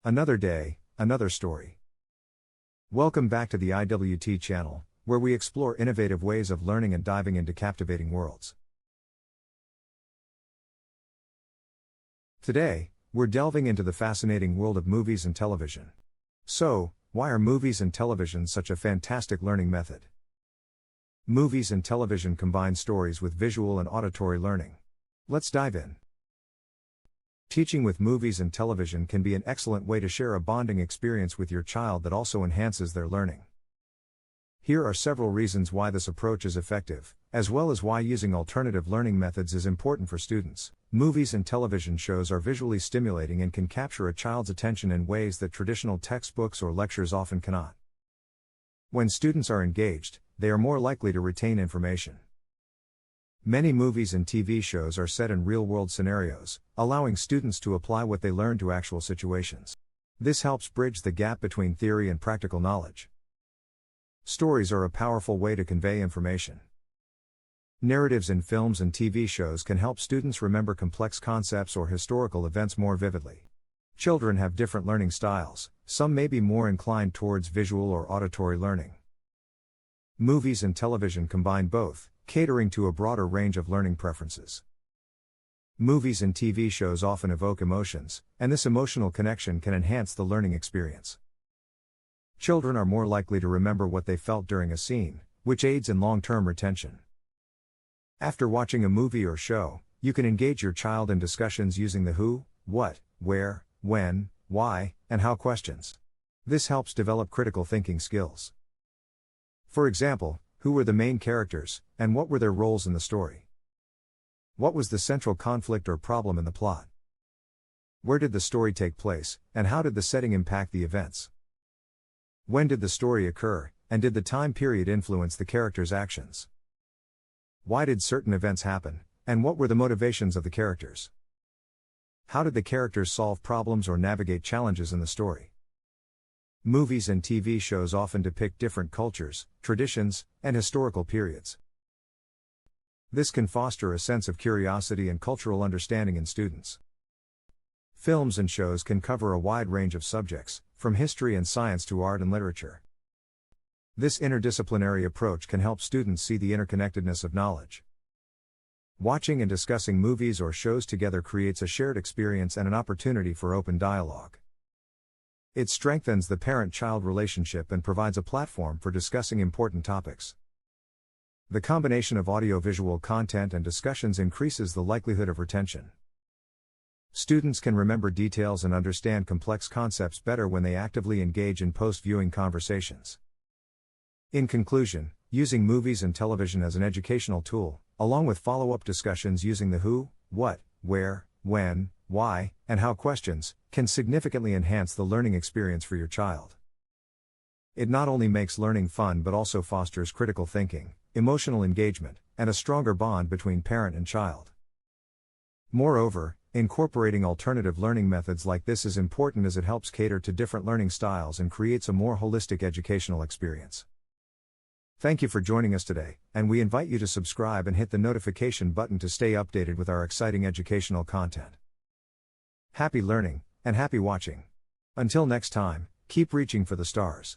Another day, another story. Welcome back to the IWT channel, where we explore innovative ways of learning and diving into captivating worlds. Today, we're delving into the fascinating world of movies and television. So, why are movies and television such a fantastic learning method? Movies and television combine stories with visual and auditory learning. Let's dive in. Teaching with movies and television can be an excellent way to share a bonding experience with your child that also enhances their learning. Here are several reasons why this approach is effective, as well as why using alternative learning methods is important for students. Movies and television shows are visually stimulating and can capture a child's attention in ways that traditional textbooks or lectures often cannot. When students are engaged, they are more likely to retain information. Many movies and TV shows are set in real-world scenarios, allowing students to apply what they learn to actual situations. This helps bridge the gap between theory and practical knowledge. Stories are a powerful way to convey information. Narratives in films and TV shows can help students remember complex concepts or historical events more vividly. Children have different learning styles, some may be more inclined towards visual or auditory learning. Movies and television combine both, catering to a broader range of learning preferences. Movies and TV shows often evoke emotions, and this emotional connection can enhance the learning experience. Children are more likely to remember what they felt during a scene, which aids in long-term retention. After watching a movie or show, you can engage your child in discussions using the who, what, where, when, why, and how questions. This helps develop critical thinking skills. For example, who were the main characters, and what were their roles in the story? What was the central conflict or problem in the plot? Where did the story take place, and how did the setting impact the events? When did the story occur, and did the time period influence the characters' actions? Why did certain events happen, and what were the motivations of the characters? How did the characters solve problems or navigate challenges in the story? Movies and TV shows often depict different cultures, traditions, and historical periods. This can foster a sense of curiosity and cultural understanding in students. Films and shows can cover a wide range of subjects, from history and science to art and literature. This interdisciplinary approach can help students see the interconnectedness of knowledge. Watching and discussing movies or shows together creates a shared experience and an opportunity for open dialogue. It strengthens the parent-child relationship and provides a platform for discussing important topics. The combination of audiovisual content and discussions increases the likelihood of retention. Students can remember details and understand complex concepts better when they actively engage in post-viewing conversations. In conclusion, using movies and television as an educational tool, along with follow-up discussions using the who, what, where, when, why, and how questions, can significantly enhance the learning experience for your child. It not only makes learning fun but also fosters critical thinking, emotional engagement, and a stronger bond between parent and child. Moreover, incorporating alternative learning methods like this is important as it helps cater to different learning styles and creates a more holistic educational experience. Thank you for joining us today, and we invite you to subscribe and hit the notification button to stay updated with our exciting educational content. Happy learning, and happy watching. Until next time, keep reaching for the stars.